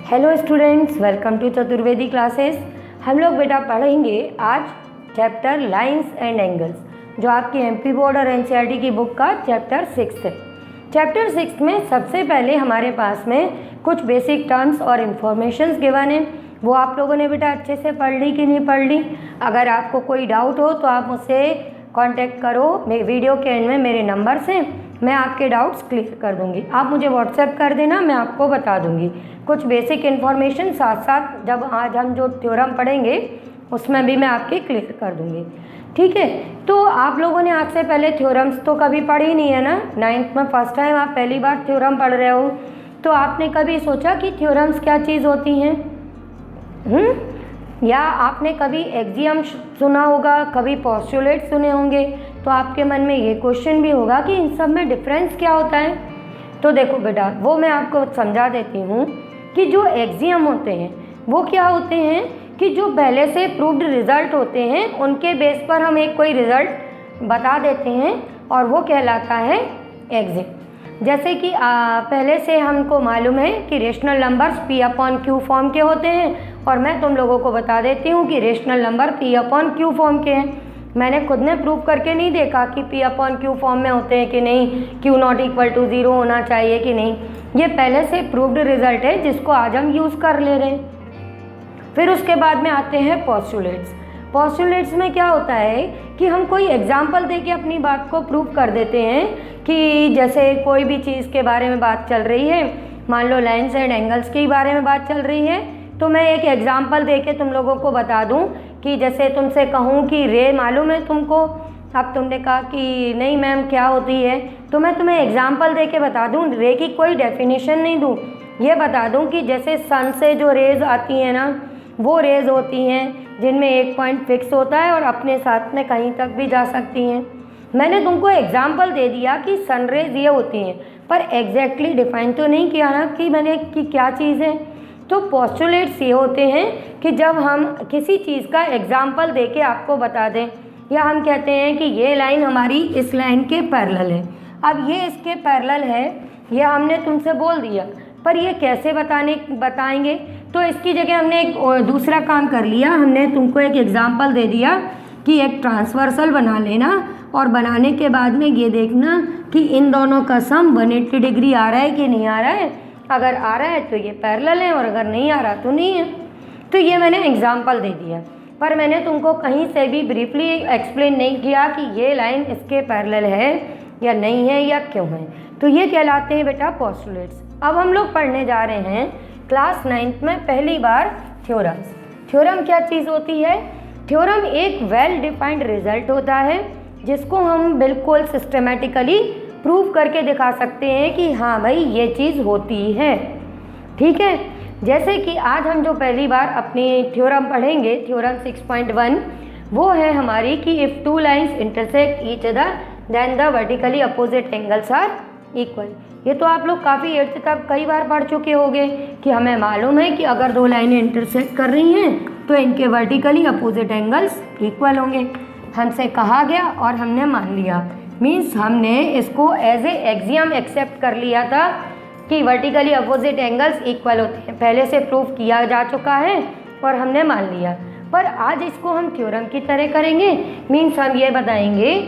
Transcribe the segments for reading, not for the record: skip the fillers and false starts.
Hello students, welcome to Chaturvedi classes. हम लोग बेटा पढ़ेंगे आज चैप्टर लाइंस एंड एंगल्स, जो आपकी एमपी बोर्ड और एनसीईआरटी की बुक का चैप्टर 6 है। चैप्टर 6 में सबसे पहले हमारे पास में कुछ बेसिक टर्म्स और इन्फॉर्मेशंस गिवन है। वो आप लोगों ने बेटा अच्छे से पढ़ ली कि नहीं पढ़ ली? अगर आपको कोई डाउट हो तो आप मुझसे कांटेक्ट करो वीडियो के एंड में मेरे नंबर से, मैं आपके डाउट्स क्लियर कर दूंगी। आप मुझे व्हाट्सएप कर देना, मैं आपको बता दूंगी कुछ बेसिक इन्फॉर्मेशन। साथ साथ जब आज हम जो थ्योरम पढ़ेंगे उसमें भी मैं आपके क्लियर कर दूंगी, ठीक है? तो आप लोगों ने आज से पहले थ्योरम्स तो कभी पढ़ी नहीं है ना। 9th में फर्स्ट टाइम आप पहली बार थ्योरम पढ़ रहे हो, तो आपने कभी सोचा कि थ्योरम्स क्या चीज़ होती हैं? या आपने कभी एक्सियम सुना होगा, कभी पोस्टुलेट सुने होंगे, तो आपके मन में ये क्वेश्चन भी होगा कि इन सब में डिफरेंस क्या होता है। तो देखो बेटा, वो मैं आपको समझा देती हूँ कि जो एक्सियम होते हैं वो क्या होते हैं कि जो पहले से प्रूव्ड रिजल्ट होते हैं उनके बेस पर हम एक कोई रिजल्ट बता देते हैं और वो कहलाता है एक्सियम। जैसे कि पहले से हमको मालूम है कि रेशनल नंबर्स P/Q फॉर्म के होते हैं, और मैं तुम लोगों को बता देती हूँ कि रेशनल नंबर P/Q फॉर्म के हैं। मैंने खुद ने प्रूव करके नहीं देखा कि P/Q फॉर्म में होते हैं कि नहीं, Q ≠ 0 होना चाहिए कि नहीं। ये पहले से प्रूव्ड रिजल्ट है जिसको आज हम यूज़ कर ले रहे हैं। फिर उसके बाद में आते हैं पोस्टुलेट्स। पोस्टुलेट्स में क्या होता है कि हम कोई एग्जाम्पल दे के अपनी बात को प्रूव कर देते हैं कि जैसे कोई भी चीज़ के बारे में बात चल रही है, मान लो लाइन्स एंड एंगल्स के बारे में बात चल रही है, तो मैं एक एग्जाम्पल दे के तुम लोगों को बता दूं कि जैसे तुमसे कहूं कि रे मालूम है तुमको। अब तुमने कहा कि नहीं मैम क्या होती है, तो मैं तुम्हें एग्जाम्पल दे के बता दूं, रे की कोई डेफिनेशन नहीं दूं, ये बता दूं कि जैसे सन से जो रेज आती हैं ना, वो रेज होती हैं जिनमें एक पॉइंट फिक्स होता है और अपने साथ में कहीं तक भी जा सकती हैं। मैंने तुमको एग्जाम्पल दे दिया कि सन रेज ये होती हैं, पर एग्जैक्टली डिफाइन तो नहीं किया ना कि मैंने कि क्या चीज़ है। तो पोस्टुलेट्स ये होते हैं कि जब हम किसी चीज़ का एग्जाम्पल दे के आपको बता दें, या हम कहते हैं कि ये लाइन हमारी इस लाइन के पैरेलल है। अब ये इसके पैरेलल है, ये हमने तुमसे बोल दिया, पर ये कैसे बताएंगे? तो इसकी जगह हमने एक दूसरा काम कर लिया, हमने तुमको एक एग्जाम्पल दे दिया कि एक ट्रांसवर्सल बना लेना, और बनाने के बाद में ये देखना कि इन दोनों का सम 180 डिग्री आ रहा है कि नहीं आ रहा है। अगर आ रहा है तो ये पैरेलल है, और अगर नहीं आ रहा तो नहीं है। तो ये मैंने एग्जाम्पल दे दिया, पर मैंने तुमको कहीं से भी ब्रीफली एक्सप्लेन नहीं किया कि ये लाइन इसके पैरेलल है या नहीं है या क्यों है। तो ये कहलाते हैं बेटा पोस्टुलेट्स। अब हम लोग पढ़ने जा रहे हैं क्लास 9th में पहली बार थ्योरम्स। थ्योरम क्या चीज़ होती है? थ्योरम एक वेल डिफाइंड रिजल्ट होता है जिसको हम बिल्कुल सिस्टमेटिकली प्रूव करके दिखा सकते हैं कि हाँ भाई ये चीज़ होती है, ठीक है? जैसे कि आज हम जो पहली बार अपनी थ्योरम पढ़ेंगे, थ्योरम 6.1, वो है हमारी कि if two lines intersect each other then the vertically opposite angles are equal. ये तो आप लोग काफ़ी 8th तक कई बार पढ़ चुके होंगे कि हमें मालूम है कि अगर दो लाइनें इंटरसेक्ट कर रही हैं तो इनके वर्टिकली अपोजिट एंगल्स इक्वल होंगे। हमसे कहा गया और हमने मान लिया, मीन्स हमने इसको एज ए एक्सियम एक्सेप्ट कर लिया था कि वर्टिकली अपोजिट एंगल्स इक्वल होते हैं। पहले से प्रूव किया जा चुका है और हमने मान लिया, पर आज इसको हम थ्योरम की तरह करेंगे। मीन्स हम ये बताएंगे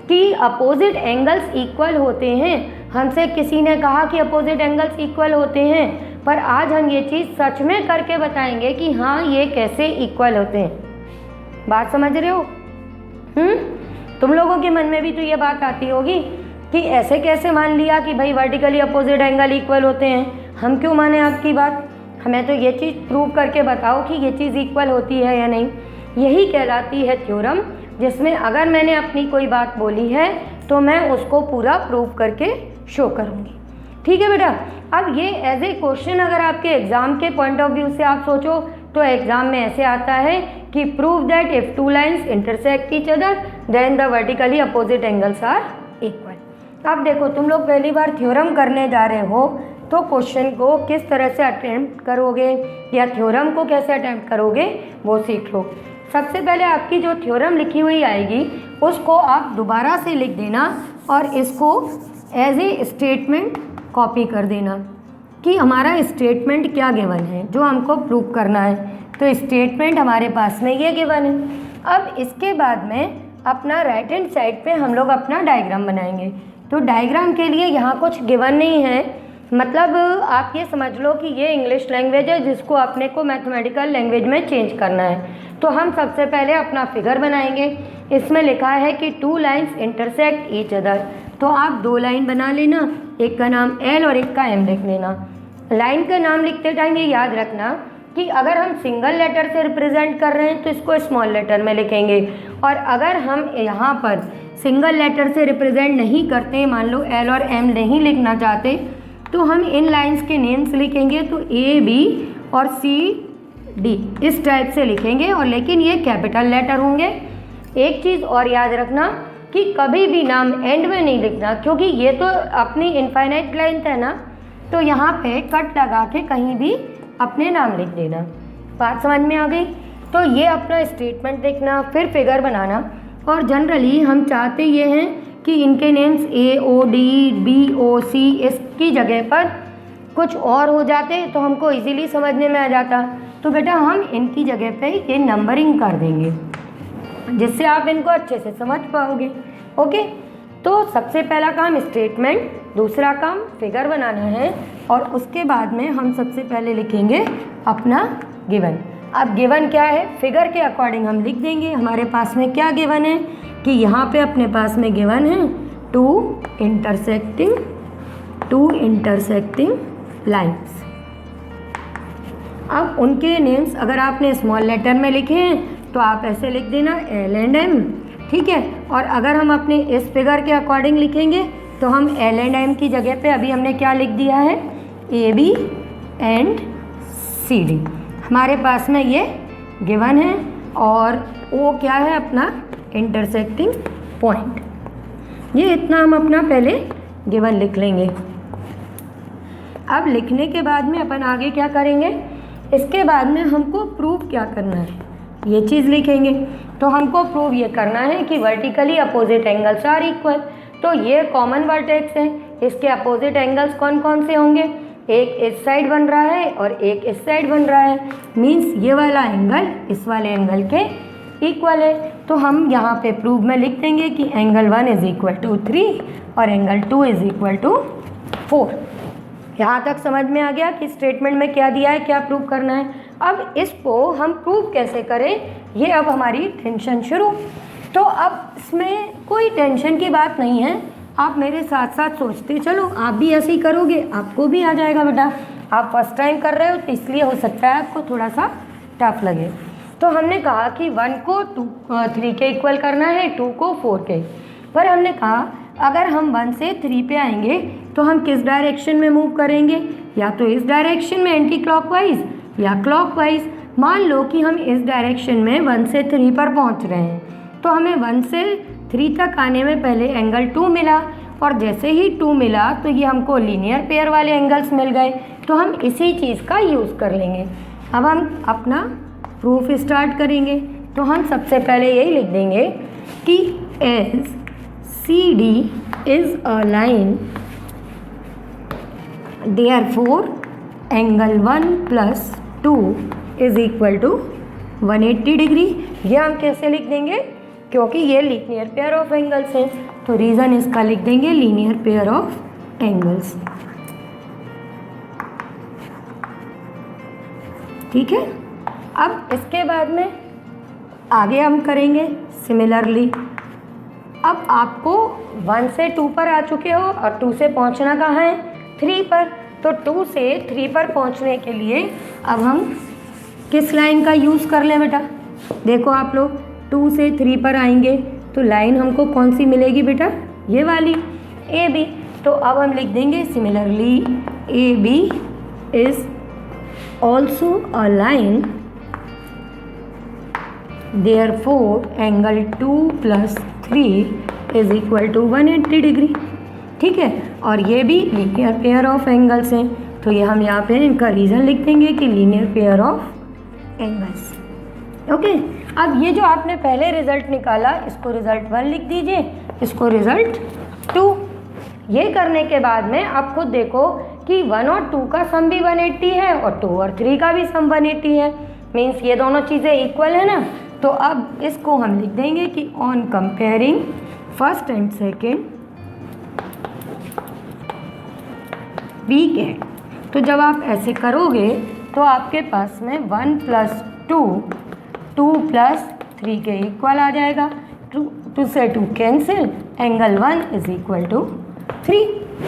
कि अपोजिट एंगल्स इक्वल होते हैं। हमसे किसी ने कहा कि अपोजिट एंगल्स इक्वल होते हैं, पर आज हम ये चीज़ सच में करके बताएंगे कि हाँ ये कैसे इक्वल होते हैं। बात समझ रहे हो? तुम लोगों के मन में भी तो ये बात आती होगी कि ऐसे कैसे मान लिया कि भाई वर्टिकली अपोजिट एंगल इक्वल होते हैं, हम क्यों माने आपकी बात? हमें तो ये चीज़ प्रूव करके बताओ कि ये चीज़ इक्वल होती है या नहीं। यही कहलाती है थ्योरम, जिसमें अगर मैंने अपनी कोई बात बोली है तो मैं उसको पूरा प्रूव करके शो करूँगी, ठीक है बेटा? अब ये एज ए क्वेश्चन अगर आपके एग्ज़ाम के पॉइंट ऑफ व्यू से आप सोचो तो एग्ज़ाम में ऐसे आता है कि prove that if two lines intersect each other then the vertically opposite angles are equal. अब देखो, तुम लोग पहली बार थ्योरम करने जा रहे हो तो क्वेश्चन को किस तरह से अटेम्प्ट करोगे या थ्योरम को कैसे अटेम्प्ट करोगे वो सीख लो। सबसे पहले आपकी जो थ्योरम लिखी हुई आएगी उसको आप दोबारा से लिख देना और इसको एज ए स्टेटमेंट कॉपी कर देना। कि हमारा स्टेटमेंट क्या गिवन है जो हमको प्रूव करना है। तो स्टेटमेंट हमारे पास में ये गिवन है। अब इसके बाद में अपना राइट हैंड साइड पे हम लोग अपना डायग्राम बनाएंगे। तो डायग्राम के लिए यहाँ कुछ गिवन नहीं है, मतलब आप ये समझ लो कि ये इंग्लिश लैंग्वेज है जिसको अपने को मैथमेटिकल लैंग्वेज में चेंज करना है। तो हम सबसे पहले अपना फिगर बनाएंगे। इसमें लिखा है कि 2 लाइन्स इंटरसेक्ट ईच अदर। तो आप 2 लाइन बना लेना, एक का नाम L और एक का M लिख लेना। लाइन का नाम लिखते जाएंगे, याद रखना कि अगर हम सिंगल लेटर से रिप्रेजेंट कर रहे हैं तो इसको स्मॉल लेटर में लिखेंगे, और अगर हम यहाँ पर सिंगल लेटर से रिप्रेजेंट नहीं करते, मान लो L और M नहीं लिखना चाहते, तो हम इन लाइंस के नेम्स लिखेंगे। तो A, B और C, D इस टाइप से लिखेंगे, और लेकिन ये कैपिटल लेटर होंगे। एक चीज़ और याद रखना कि कभी भी नाम एंड में नहीं लिखना, क्योंकि ये तो अपनी इनफाइनाइट लेंथ है ना, तो यहाँ पे कट लगा के कहीं भी अपने नाम लिख देना। बात समझ में आ गई? तो ये अपना स्टेटमेंट देखना, फिर फिगर बनाना, और जनरली हम चाहते ये हैं कि इनके names A, O, D, B, O, C इसकी जगह पर कुछ और हो जाते तो हमको इजीली समझने में आ जाता। तो बेटा हम इनकी जगह पे ये नंबरिंग कर देंगे जिससे आप इनको अच्छे से समझ पाओगे। ओके, तो सबसे पहला काम स्टेटमेंट, दूसरा काम फिगर बनाना है, और उसके बाद में हम सबसे पहले लिखेंगे अपना गिवन। अब गिवन क्या है, फिगर के अकॉर्डिंग हम लिख देंगे। हमारे पास में क्या गिवन है कि यहाँ पे अपने पास में गिवन है 2 इंटरसेक्टिंग लाइन्स। अब उनके नेम्स अगर आपने स्मॉल लेटर में लिखे हैं तो आप ऐसे लिख देना L एंड M, ठीक है। और अगर हम अपने इस फिगर के अकॉर्डिंग लिखेंगे तो हम L एंड M की जगह पे अभी हमने क्या लिख दिया है, AB एंड CD हमारे पास में ये गिवन है, और O क्या है अपना इंटरसेक्टिंग पॉइंट। ये इतना हम अपना पहले गिवन लिख लेंगे। अब लिखने के बाद में अपन आगे क्या करेंगे, इसके बाद में हमको प्रूव क्या करना है, ये चीज़ लिखेंगे। तो हमको प्रूव ये करना है कि vertically opposite angles are equal. तो ये कॉमन वर्टेक्स है, इसके अपोजिट एंगल्स कौन कौन से होंगे, एक इस साइड बन रहा है और एक इस साइड बन रहा है, मीन्स ये वाला एंगल इस वाले एंगल के इक्वल है। तो हम यहाँ पे प्रूव में लिख देंगे कि एंगल 1 इज इक्वल टू 3 और एंगल 2 इज इक्वल टू 4। यहाँ तक समझ में आ गया कि स्टेटमेंट में क्या दिया है, क्या प्रूव करना है। अब इसको हम प्रूव कैसे करें, ये अब हमारी टेंशन शुरू। तो अब इसमें कोई टेंशन की बात नहीं है, आप मेरे साथ साथ सोचते चलो, आप भी ऐसे ही करोगे, आपको भी आ जाएगा बेटा। आप फर्स्ट टाइम कर रहे हो तो इसलिए हो सकता है आपको थोड़ा सा टफ लगे। तो हमने कहा कि 1 को 3 के इक्वल करना है, 2 को 4 के। पर हमने कहा अगर हम 1 से 3 पे आएंगे तो हम किस डायरेक्शन में मूव करेंगे, या तो इस डायरेक्शन में एंटी क्लॉकवाइज या क्लॉकवाइज। मान लो कि हम इस डायरेक्शन में 1 से 3 पर पहुंच रहे हैं, तो हमें 1 से 3 तक आने में पहले एंगल 2 मिला, और जैसे ही 2 मिला तो ये हमको लीनियर पेयर वाले एंगल्स मिल गए। तो हम इसी चीज़ का यूज़ कर लेंगे। अब हम अपना प्रूफ स्टार्ट करेंगे। तो हम सबसे पहले यही लिख देंगे कि as CD is a line, therefore angle 1 plus 2 is equal to 180 degree. ये हम कैसे लिख देंगे, क्योंकि ये लीनियर पेयर ऑफ एंगल्स हैं, तो रीज़न इसका लिख देंगे लीनियर पेयर ऑफ एंगल्स। ठीक है। अब इसके बाद में आगे हम करेंगे सिमिलरली। अब आपको 1 से 2 पर आ चुके हो और 2 से पहुंचना कहाँ है, 3 पर। तो 2 से 3 पर पहुंचने के लिए अब हम किस लाइन का यूज़ कर लें बेटा, देखो आप लोग 2 से 3 पर आएंगे तो लाइन हमको कौन सी मिलेगी बेटा, ये वाली AB। तो अब हम लिख देंगे similarly AB is also a line, therefore angle 2 plus 3 is equal to 180 degree. ठीक है। और ये भी लीनियर पेयर ऑफ एंगल्स हैं, तो ये हम यहाँ पे इनका रीज़न लिख देंगे कि linear pair of angles. Okay. अब ये जो आपने पहले रिजल्ट निकाला, इसको रिजल्ट 1 लिख दीजिए, इसको रिजल्ट 2। ये करने के बाद में आप खुद देखो कि 1 और 2 का सम भी 180 है और 2 और 3 का भी सम 180 है, मीन्स ये दोनों चीज़ें इक्वल है ना। तो अब इसको हम लिख देंगे कि on comparing first and second we get. तो जब आप ऐसे करोगे तो आपके पास में 1 + 2 2 + 3 के इक्वल आ जाएगा। 2 से 2 कैंसिल, एंगल 1 = 3।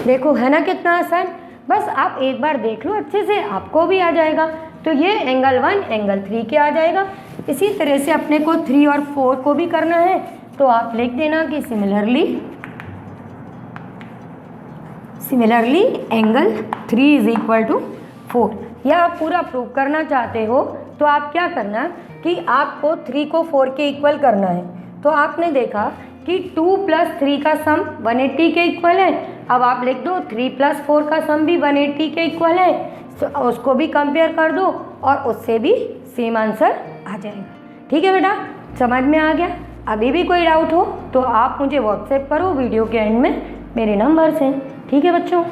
देखो है ना कितना आसान। बस आप एक बार देख लो अच्छे से, आपको भी आ जाएगा। तो ये एंगल 1 एंगल 3 के आ जाएगा। इसी तरह से अपने को 3 और 4 को भी करना है। तो आप लिख देना कि सिमिलरली एंगल 3 = 4। या आप पूरा प्रूव करना चाहते हो तो आप क्या करना कि आपको 3 को 4 के इक्वल करना है। तो आपने देखा कि 2 + 3 का सम 180 के इक्वल है। अब आप लिख दो 3 + 4 का सम भी 180 के इक्वल है, तो उसको भी कंपेयर कर दो और उससे भी सेम आंसर आ जाएगा। ठीक है बेटा, समझ में आ गया। अभी भी कोई डाउट हो तो आप मुझे व्हाट्सएप करो वीडियो के एंड में मेरे नंबर से। ठीक है बच्चों।